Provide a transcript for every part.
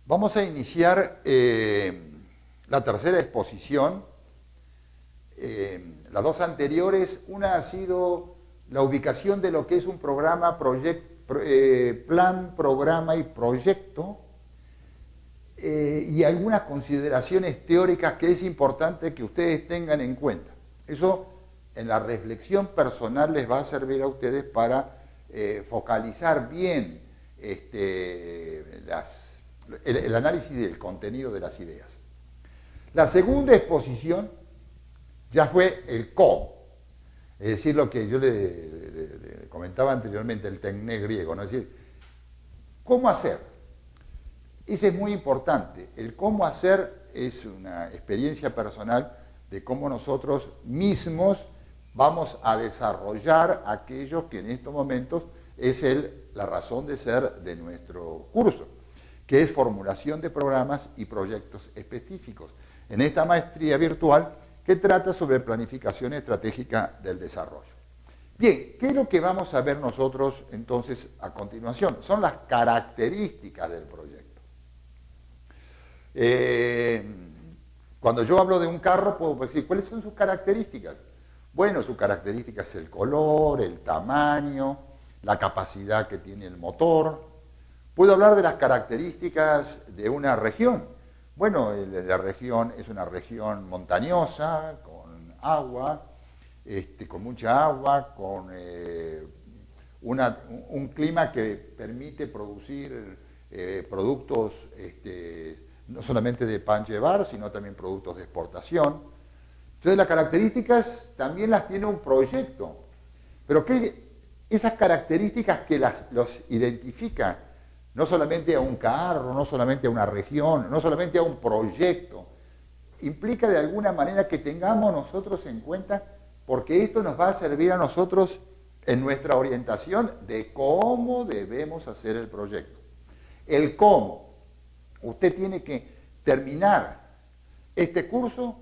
Vamos a iniciar la tercera exposición. Las dos anteriores, una ha sido la ubicación de lo que es un programa, plan, programa y proyecto, y algunas consideraciones teóricas que es importante que ustedes tengan en cuenta. Eso en la reflexión personal les va a servir a ustedes para focalizar bien el análisis del contenido de las ideas. La segunda exposición ya fue el cómo, es decir, lo que yo le comentaba anteriormente, el tecné griego, ¿no? Es decir, ¿cómo hacer? Ese es muy importante. El cómo hacer es una experiencia personal de cómo nosotros mismos vamos a desarrollar aquello que en estos momentos es la razón de ser de nuestro curso, que es formulación de programas y proyectos específicos. En esta maestría virtual que trata sobre planificación estratégica del desarrollo. Bien, ¿qué es lo que vamos a ver nosotros entonces a continuación? Son las características del proyecto. Cuando yo hablo de un carro, puedo decir, ¿cuáles son sus características? Bueno, su característica es el color, el tamaño, la capacidad que tiene el motor. Puedo hablar de las características de una región. Bueno, la región es una región montañosa, con agua, con mucha agua, con un clima que permite producir productos no solamente de pan llevar, sino también productos de exportación. Entonces las características también las tiene un proyecto, pero esas características que los identifica no solamente a un carro, no solamente a una región, no solamente a un proyecto, implica de alguna manera que tengamos nosotros en cuenta, porque esto nos va a servir a nosotros en nuestra orientación de cómo debemos hacer el proyecto. El cómo. Usted tiene que terminar este curso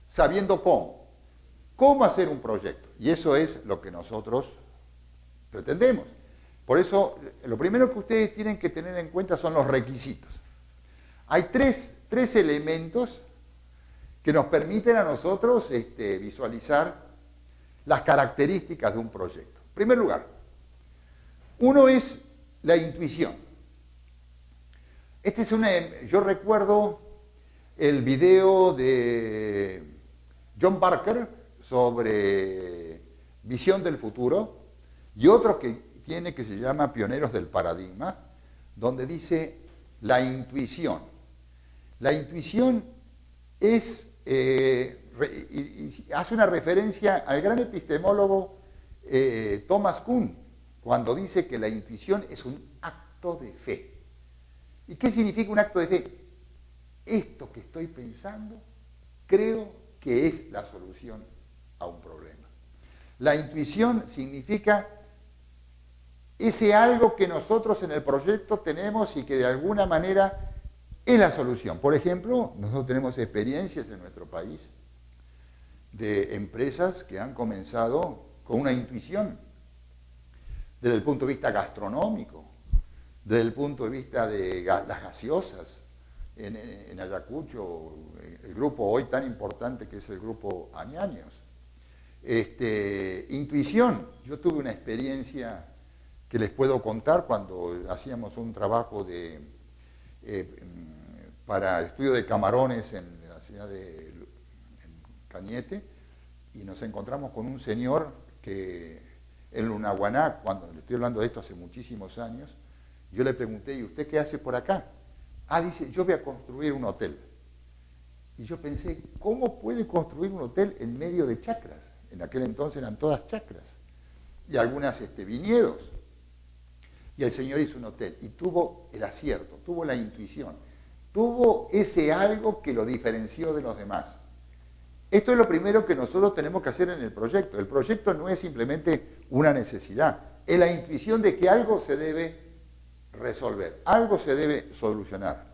sabiendo cómo. Cómo hacer un proyecto. Y eso es lo que nosotros pretendemos. Por eso, lo primero que ustedes tienen que tener en cuenta son los requisitos. Hay tres elementos que nos permiten a nosotros visualizar las características de un proyecto. En primer lugar, uno es la intuición. Yo recuerdo el video de John Barker sobre visión del futuro y otro que tiene que se llama Pioneros del Paradigma, donde dice la intuición. La intuición es, hace una referencia al gran epistemólogo Thomas Kuhn, cuando dice que la intuición es un acto de fe. ¿Y qué significa un acto de fe? Esto que estoy pensando, creo que es la solución a un problema. La intuición significa ese algo que nosotros en el proyecto tenemos y que de alguna manera es la solución. Por ejemplo, nosotros tenemos experiencias en nuestro país de empresas que han comenzado con una intuición desde el punto de vista gastronómico, desde el punto de vista de las gaseosas. En Ayacucho, el grupo hoy tan importante que es el grupo Añaños. Intuición. Yo tuve una experiencia que les puedo contar cuando hacíamos un trabajo para estudio de camarones en la ciudad de Cañete, y nos encontramos con un señor que en Lunahuaná, cuando le estoy hablando de esto hace muchísimos años, yo le pregunté, ¿y usted qué hace por acá? Ah, dice, yo voy a construir un hotel. Y yo pensé, ¿cómo puede construir un hotel en medio de chacras? En aquel entonces eran todas chacras y algunas viñedos. Y el señor hizo un hotel y tuvo el acierto, tuvo la intuición, tuvo ese algo que lo diferenció de los demás. Esto es lo primero que nosotros tenemos que hacer en el proyecto. El proyecto no es simplemente una necesidad, es la intuición de que algo se debe resolver, algo se debe solucionar.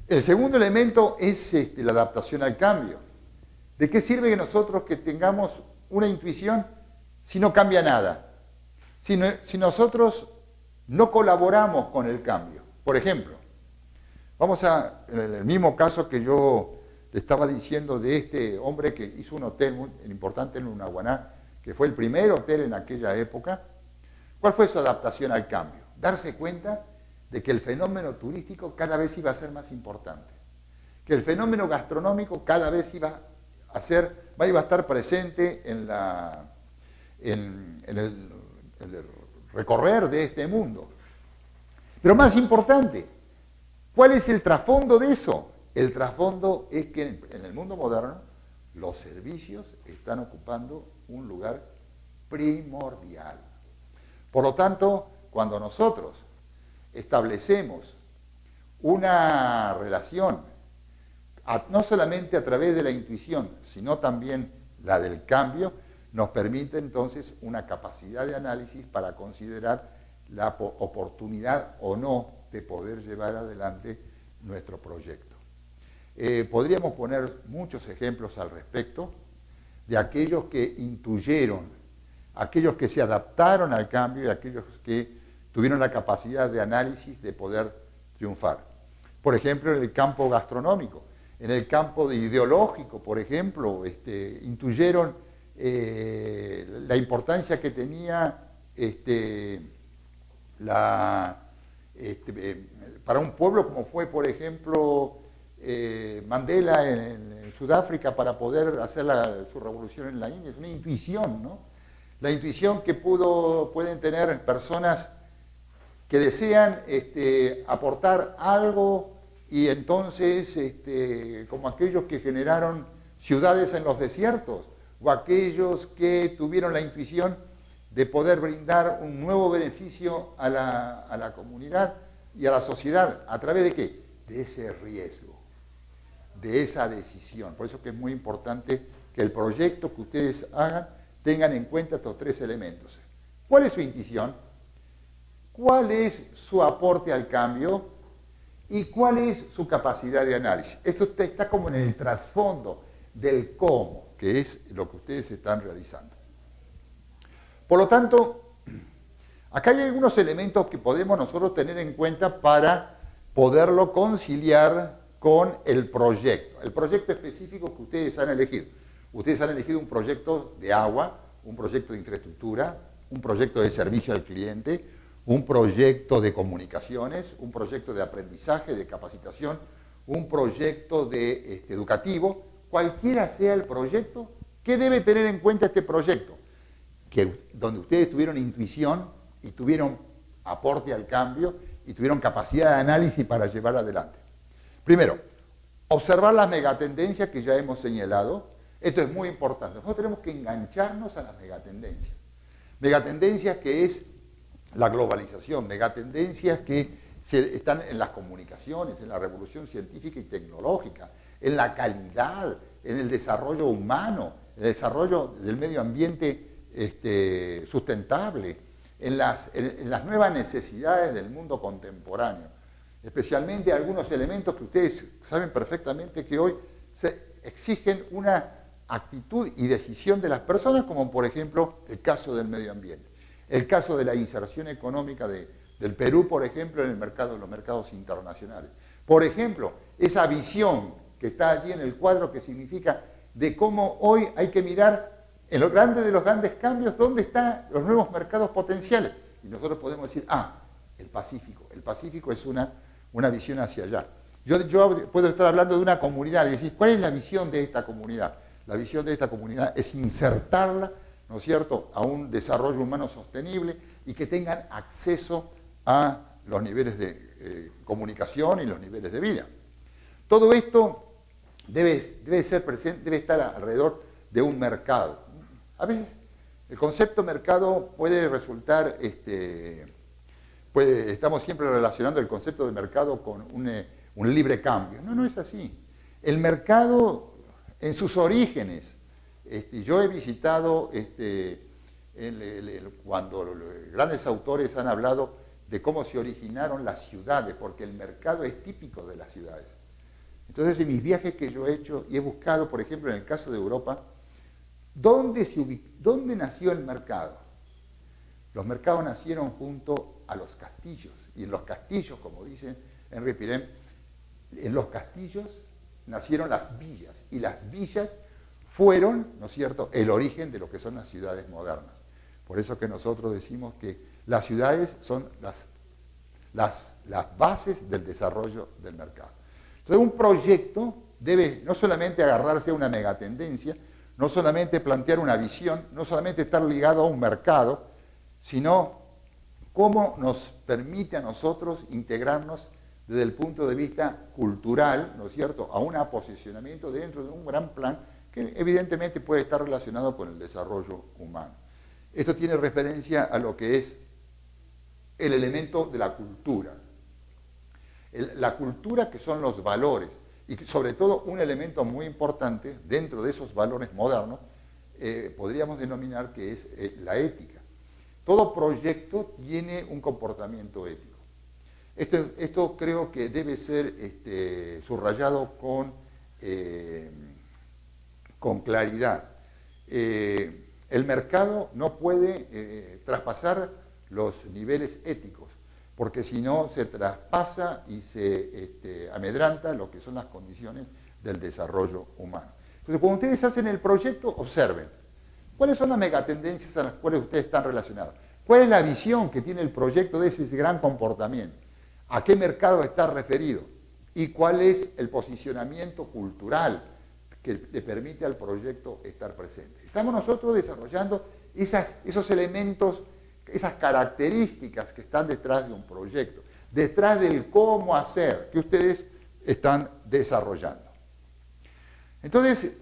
El segundo elemento es la adaptación al cambio. ¿De qué sirve que nosotros que tengamos una intuición si no cambia nada? Si nosotros no colaboramos con el cambio. Por ejemplo, En el mismo caso que yo le estaba diciendo de este hombre que hizo un hotel muy importante en Lunahuaná, que fue el primer hotel en aquella época. ¿Cuál fue su adaptación al cambio? Darse cuenta de que el fenómeno turístico cada vez iba a ser más importante, que el fenómeno gastronómico cada vez iba a estar presente en el recorrer de este mundo. Pero más importante, ¿cuál es el trasfondo de eso? El trasfondo es que en el mundo moderno los servicios están ocupando un lugar primordial. Por lo tanto, cuando nosotros establecemos una relación, no solamente a través de la intuición, sino también la del cambio, nos permite entonces una capacidad de análisis para considerar la oportunidad o no de poder llevar adelante nuestro proyecto. Podríamos poner muchos ejemplos al respecto de aquellos que intuyeron, aquellos que se adaptaron al cambio y aquellos que tuvieron la capacidad de análisis de poder triunfar. Por ejemplo, en el campo gastronómico, en el campo ideológico, por ejemplo, intuyeron la importancia que tenía para un pueblo como fue, por ejemplo, Mandela en Sudáfrica para poder hacer su revolución en la India. Es una intuición, ¿no? La intuición que pueden tener personas que desean aportar algo y entonces, como aquellos que generaron ciudades en los desiertos, o aquellos que tuvieron la intuición de poder brindar un nuevo beneficio a la comunidad y a la sociedad. ¿A través de qué? De ese riesgo, de esa decisión. Por eso que es muy importante que el proyecto que ustedes hagan tengan en cuenta estos tres elementos. ¿Cuál es su intuición? ¿Cuál es su aporte al cambio? ¿Y cuál es su capacidad de análisis? Esto está como en el trasfondo del cómo, que es lo que ustedes están realizando. Por lo tanto, acá hay algunos elementos que podemos nosotros tener en cuenta para poderlo conciliar con el proyecto específico que ustedes han elegido. Ustedes han elegido un proyecto de agua, un proyecto de infraestructura, un proyecto de servicio al cliente, un proyecto de comunicaciones, un proyecto de aprendizaje, de capacitación, un proyecto educativo. Cualquiera sea el proyecto, ¿qué debe tener en cuenta este proyecto? Donde ustedes tuvieron intuición y tuvieron aporte al cambio y tuvieron capacidad de análisis para llevar adelante. Primero, observar las megatendencias que ya hemos señalado. Esto es muy importante. Nosotros tenemos que engancharnos a las megatendencias. Megatendencias que es la globalización, megatendencias que están en las comunicaciones, en la revolución científica y tecnológica, en la calidad, en el desarrollo humano, en el desarrollo del medio ambiente sustentable, en las nuevas necesidades del mundo contemporáneo. Especialmente algunos elementos que ustedes saben perfectamente que hoy se exigen una actitud y decisión de las personas, como por ejemplo el caso del medio ambiente, el caso de la inserción económica del Perú, por ejemplo, en los mercados internacionales. Por ejemplo, esa visión que está allí en el cuadro que significa de cómo hoy hay que mirar en lo grande de los grandes cambios, dónde están los nuevos mercados potenciales. Y nosotros podemos decir, el Pacífico es una visión hacia allá. Yo puedo estar hablando de una comunidad y decir, ¿cuál es la visión de esta comunidad? La visión de esta comunidad es insertarla, ¿no es cierto?, a un desarrollo humano sostenible y que tengan acceso a los niveles de comunicación y los niveles de vida. Todo esto debe ser presente, debe estar alrededor de un mercado. A veces el concepto mercado puede resultar, estamos siempre relacionando el concepto de mercado con un libre cambio. No, no es así. El mercado, en sus orígenes, yo he visitado, cuando los grandes autores han hablado de cómo se originaron las ciudades, porque el mercado es típico de las ciudades. Entonces, en mis viajes que yo he hecho y he buscado, por ejemplo, en el caso de Europa, ¿dónde nació el mercado? Los mercados nacieron junto a los castillos, y en los castillos, como dice Henri Pirenne, En los castillos nacieron las villas, y las villas fueron, ¿no es cierto?, el origen de lo que son las ciudades modernas. Por eso que nosotros decimos que las ciudades son las bases del desarrollo del mercado. Entonces, un proyecto debe no solamente agarrarse a una megatendencia, no solamente plantear una visión, no solamente estar ligado a un mercado, sino cómo nos permite a nosotros integrarnos desde el punto de vista cultural, ¿no es cierto?, a un posicionamiento dentro de un gran plan que evidentemente puede estar relacionado con el desarrollo humano. Esto tiene referencia a lo que es el elemento de la cultura. La cultura, que son los valores, y sobre todo un elemento muy importante dentro de esos valores modernos, podríamos denominar que es la ética. Todo proyecto tiene un comportamiento ético. Esto creo que debe ser subrayado con claridad. El mercado no puede traspasar los niveles éticos, porque si no se traspasa y se amedranta lo que son las condiciones del desarrollo humano. Entonces, cuando ustedes hacen el proyecto, observen cuáles son las megatendencias a las cuales ustedes están relacionados, cuál es la visión que tiene el proyecto de ese gran comportamiento, a qué mercado está referido y cuál es el posicionamiento cultural que le permite al proyecto estar presente. Estamos nosotros desarrollando esos elementos, esas características que están detrás de un proyecto, detrás del cómo hacer que ustedes están desarrollando. Entonces,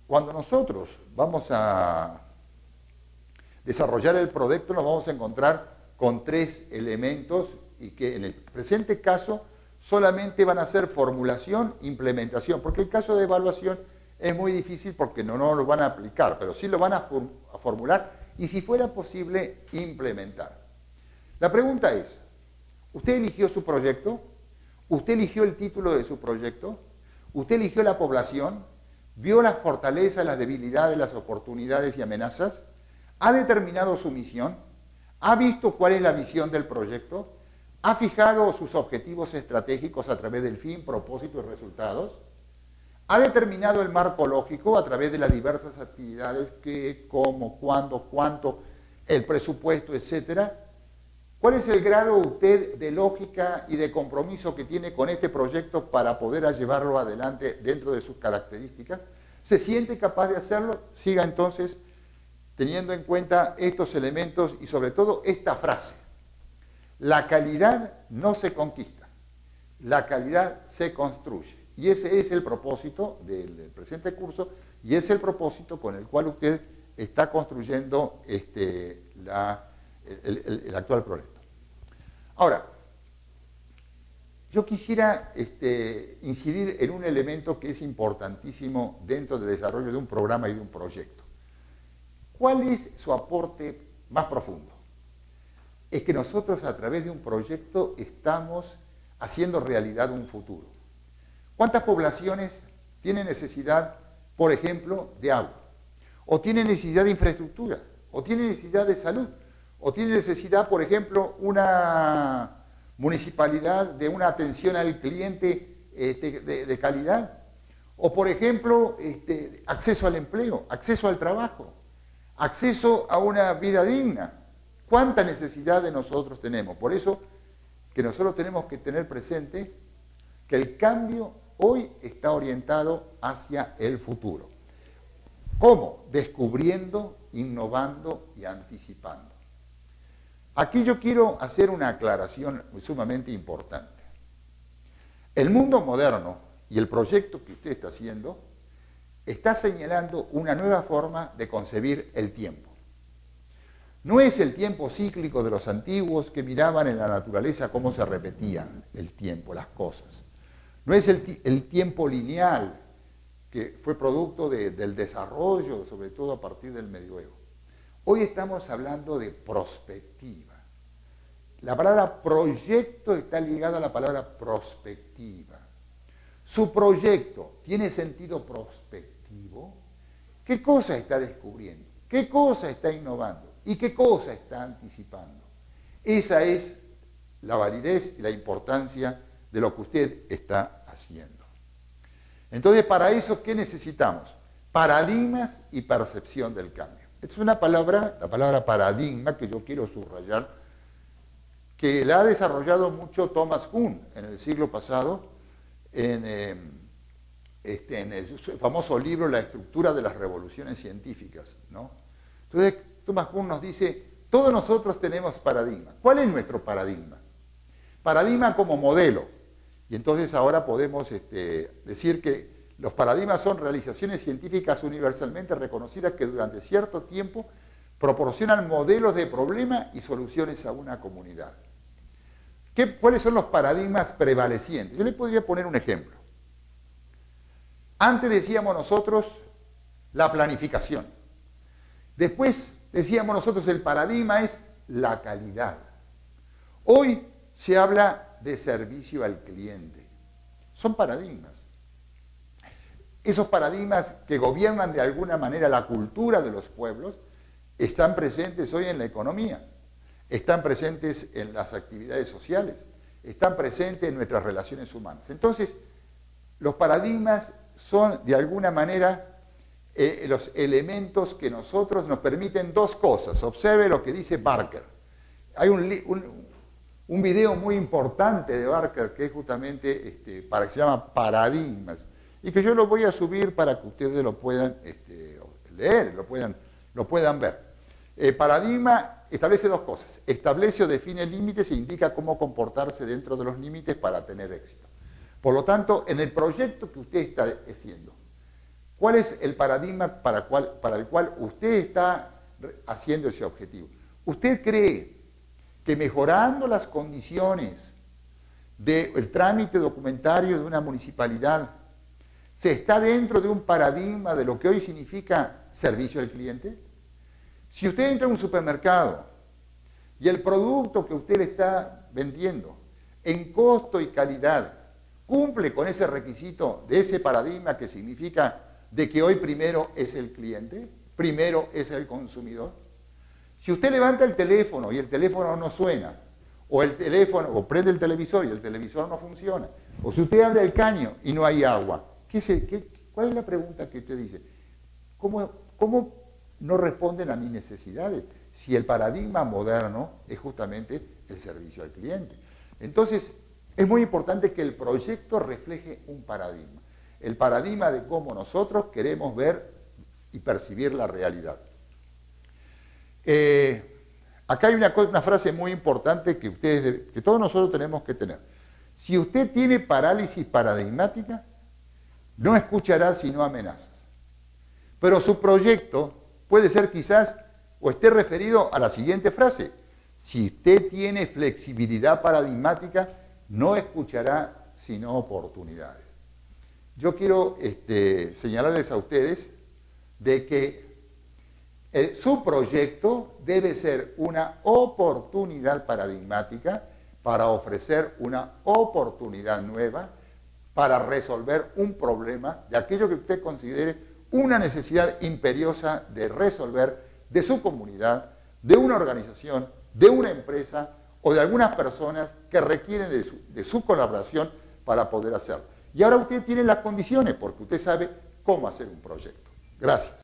cuando nosotros vamos a desarrollar el proyecto, nos vamos a encontrar con tres elementos y que en el presente caso solamente van a ser formulación e implementación, porque el caso de evaluación es muy difícil porque no lo van a aplicar, pero sí lo van a formular y, si fuera posible, implementar. La pregunta es, ¿usted eligió su proyecto? ¿Usted eligió el título de su proyecto? ¿Usted eligió la población? ¿Vio las fortalezas, las debilidades, las oportunidades y amenazas? ¿Ha determinado su misión? ¿Ha visto cuál es la visión del proyecto? ¿Ha fijado sus objetivos estratégicos a través del fin, propósito y resultados? ¿Ha determinado el marco lógico a través de las diversas actividades, qué, cómo, cuándo, cuánto, el presupuesto, etcétera? ¿Cuál es el grado usted de lógica y de compromiso que tiene con este proyecto para poder llevarlo adelante dentro de sus características? ¿Se siente capaz de hacerlo? Siga entonces teniendo en cuenta estos elementos y sobre todo esta frase. La calidad no se conquista, la calidad se construye. Y ese es el propósito del presente curso y es el propósito con el cual usted está construyendo el actual proyecto. Ahora, yo quisiera incidir en un elemento que es importantísimo dentro del desarrollo de un programa y de un proyecto. ¿Cuál es su aporte más profundo? Es que nosotros a través de un proyecto estamos haciendo realidad un futuro. ¿Cuántas poblaciones tienen necesidad, por ejemplo, de agua? ¿O tienen necesidad de infraestructura? ¿O tienen necesidad de salud? ¿O tienen necesidad, por ejemplo, una municipalidad de una atención al cliente de calidad? ¿O, por ejemplo, acceso al empleo, acceso al trabajo, acceso a una vida digna? ¿Cuánta necesidad de nosotros tenemos? Por eso que nosotros tenemos que tener presente que el cambio hoy está orientado hacia el futuro. ¿Cómo? Descubriendo, innovando y anticipando. Aquí yo quiero hacer una aclaración sumamente importante. El mundo moderno y el proyecto que usted está haciendo está señalando una nueva forma de concebir el tiempo. No es el tiempo cíclico de los antiguos que miraban en la naturaleza cómo se repetían el tiempo, las cosas. No es el tiempo lineal que fue producto del desarrollo, sobre todo a partir del medioevo. Hoy estamos hablando de prospectiva. La palabra proyecto está ligada a la palabra prospectiva. Su proyecto tiene sentido prospectivo. ¿Qué cosa está descubriendo? ¿Qué cosa está innovando? ¿Y qué cosa está anticipando? Esa es la validez y la importancia de lo que usted está haciendo. Entonces, para eso, ¿qué necesitamos? Paradigmas y percepción del cambio. Esta es una palabra, la palabra paradigma, que yo quiero subrayar, que la ha desarrollado mucho Thomas Kuhn en el siglo pasado, en el famoso libro La estructura de las revoluciones científicas, ¿no? Entonces, Thomas Kuhn nos dice, todos nosotros tenemos paradigma. ¿Cuál es nuestro paradigma? Paradigma como modelo. Y entonces ahora podemos decir que los paradigmas son realizaciones científicas universalmente reconocidas que durante cierto tiempo proporcionan modelos de problema y soluciones a una comunidad. ¿Cuáles son los paradigmas prevalecientes? Yo les podría poner un ejemplo. Antes decíamos nosotros la planificación. Después decíamos nosotros el paradigma es la calidad. Hoy se habla de servicio al cliente. Son paradigmas. Esos paradigmas que gobiernan de alguna manera la cultura de los pueblos están presentes hoy en la economía, están presentes en las actividades sociales, están presentes en nuestras relaciones humanas. Entonces, los paradigmas son de alguna manera los elementos que nosotros nos permiten dos cosas. Observe lo que dice Barker. Hay un video muy importante de Barker que es justamente que se llama Paradigmas, y que yo lo voy a subir para que ustedes lo puedan leer, lo puedan ver. Paradigma establece dos cosas. Establece o define límites e indica cómo comportarse dentro de los límites para tener éxito. Por lo tanto, en el proyecto que usted está haciendo, ¿cuál es el paradigma para el cual usted está haciendo ese objetivo? ¿Usted cree que mejorando las condiciones del trámite documentario de una municipalidad se está dentro de un paradigma de lo que hoy significa servicio al cliente? Si usted entra a un supermercado y el producto que usted le está vendiendo en costo y calidad cumple con ese requisito de ese paradigma que significa de que hoy primero es el cliente, primero es el consumidor. Si usted levanta el teléfono y el teléfono no suena, o prende el televisor y el televisor no funciona, o si usted abre el caño y no hay agua, ¿cuál es la pregunta que usted dice? ¿Cómo no responden a mis necesidades si el paradigma moderno es justamente el servicio al cliente? Entonces, es muy importante que el proyecto refleje un paradigma. El paradigma de cómo nosotros queremos ver y percibir la realidad. Acá hay una frase muy importante que todos nosotros tenemos que tener. Si usted tiene parálisis paradigmática, no escuchará sino amenazas. Pero su proyecto puede ser quizás, o esté referido a la siguiente frase: si usted tiene flexibilidad paradigmática, no escuchará sino oportunidades. Yo quiero señalarles a ustedes de que su proyecto debe ser una oportunidad paradigmática para ofrecer una oportunidad nueva para resolver un problema de aquello que usted considere una necesidad imperiosa de resolver de su comunidad, de una organización, de una empresa o de algunas personas que requieren de su colaboración para poder hacerlo. Y ahora usted tiene las condiciones porque usted sabe cómo hacer un proyecto. Gracias.